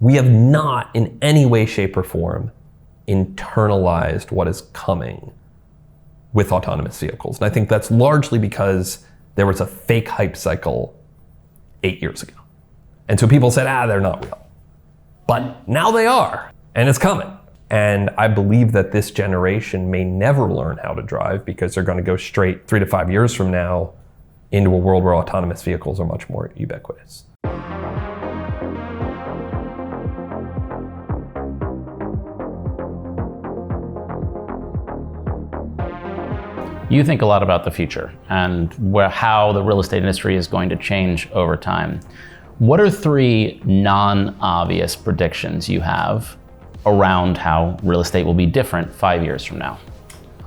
We have not in any way, shape, or form internalized what is coming with autonomous vehicles. And I think that's largely because there was a fake hype cycle 8 years ago. And so people said, they're not real. But now they are, and it's coming. And I believe that this generation may never learn how to drive because they're going to go straight 3 to 5 years from now into a world where autonomous vehicles are much more ubiquitous. You think a lot about the future and how the real estate industry is going to change over time. What are 3 non-obvious predictions you have around how real estate will be different 5 years from now?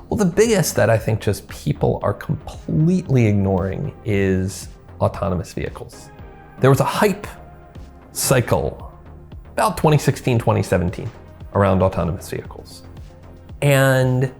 Well, the biggest that I think just people are completely ignoring is autonomous vehicles. There was a hype cycle about 2016, 2017 around autonomous vehicles. And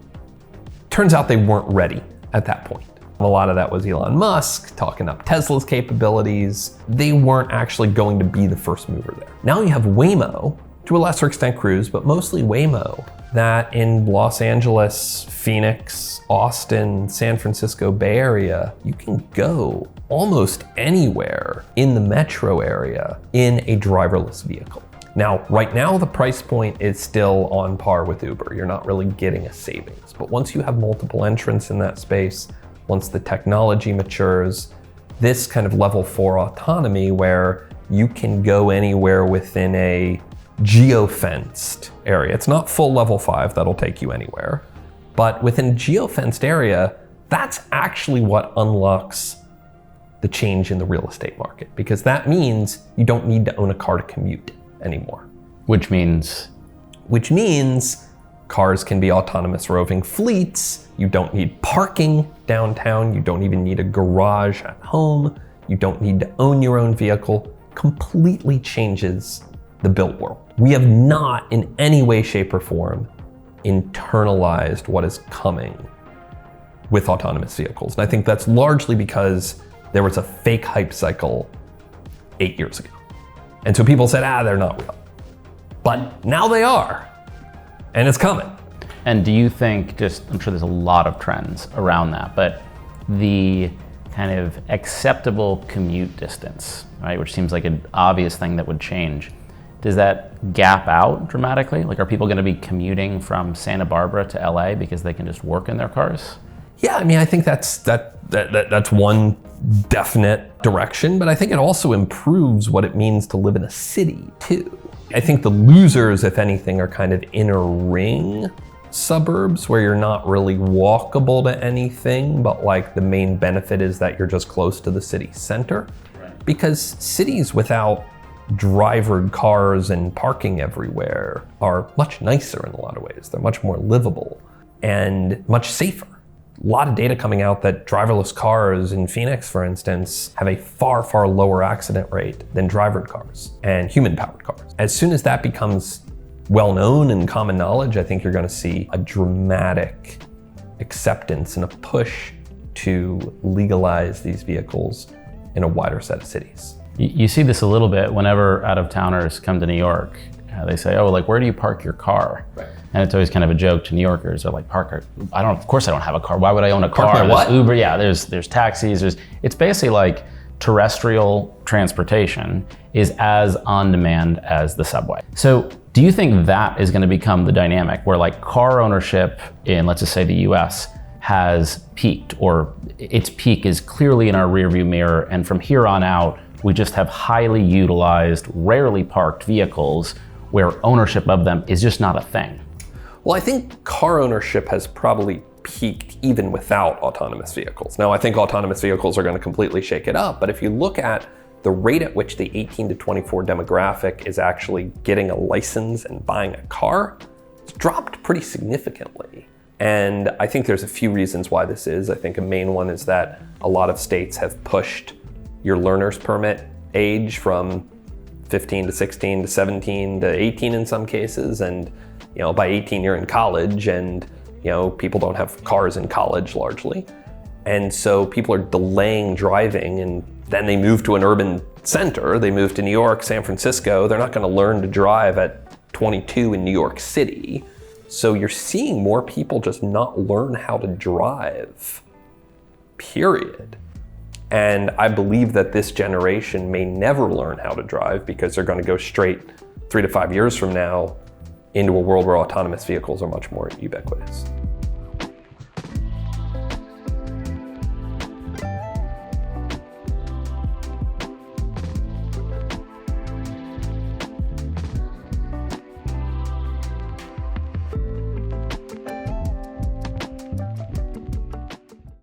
turns out they weren't ready at that point. A lot of that was Elon Musk talking up Tesla's capabilities. They weren't actually going to be the first mover there. Now you have Waymo, to a lesser extent Cruise, but mostly Waymo, that in Los Angeles, Phoenix, Austin, San Francisco Bay Area, you can go almost anywhere in the metro area in a driverless vehicle. Now, right now, the price point is still on par with Uber. You're not really getting a savings. But once you have multiple entrants in that space, once the technology matures, this kind of level 4 autonomy where you can go anywhere within a geofenced area. It's not full level 5 that'll take you anywhere, but within a geofenced area, that's actually what unlocks the change in the real estate market, because that means you don't need to own a car to commute anymore. Which means cars can be autonomous roving fleets. You don't need parking downtown. You don't even need a garage at home. You don't need to own your own vehicle. Completely changes the built world. We have not in any way, shape, or form internalized what is coming with autonomous vehicles. And I think that's largely because there was a fake hype cycle 8 years ago. And so people said, they're not real. But now they are, and it's coming. And do you think, I'm sure there's a lot of trends around that, but the kind of acceptable commute distance, right, which seems like an obvious thing that would change, does that gap out dramatically? Like, are people going to be commuting from Santa Barbara to LA because they can just work in their cars? Yeah, I mean, I think that's one definite direction, but I think it also improves what it means to live in a city too. I think the losers, if anything, are kind of inner ring suburbs where you're not really walkable to anything, but like the main benefit is that you're just close to the city center. Right. Because cities without drivered cars and parking everywhere are much nicer in a lot of ways. They're much more livable and much safer. A lot of data coming out that driverless cars in Phoenix, for instance, have a far, far lower accident rate than drivered cars and human-powered cars. As soon as that becomes well-known and common knowledge, I think you're going to see a dramatic acceptance and a push to legalize these vehicles in a wider set of cities. You see this a little bit whenever out-of-towners come to New York. They say, where do you park your car? Right. And it's always kind of a joke to New Yorkers. They're like, of course I don't have a car. Why would I own a car? Park my what? There's Uber, yeah, there's taxis. It's basically like terrestrial transportation is as on demand as the subway. So do you think that is going to become the dynamic where like car ownership in, let's just say the US, has peaked, or its peak is clearly in our rearview mirror, and from here on out, we just have highly utilized, rarely parked vehicles where ownership of them is just not a thing? Well, I think car ownership has probably peaked even without autonomous vehicles. Now, I think autonomous vehicles are going to completely shake it up, but if you look at the rate at which the 18 to 24 demographic is actually getting a license and buying a car, it's dropped pretty significantly. And I think there's a few reasons why this is. I think a main one is that a lot of states have pushed your learner's permit age from 15 to 16 to 17 to 18 in some cases, and by 18 you're in college, and people don't have cars in college largely, and so people are delaying driving, and then they move to an urban center. They move to New York, San Francisco. They're not going to learn to drive at 22 in New York City. So you're seeing more people just not learn how to drive, period. And I believe that this generation may never learn how to drive because they're going to go straight 3 to 5 years from now into a world where autonomous vehicles are much more ubiquitous.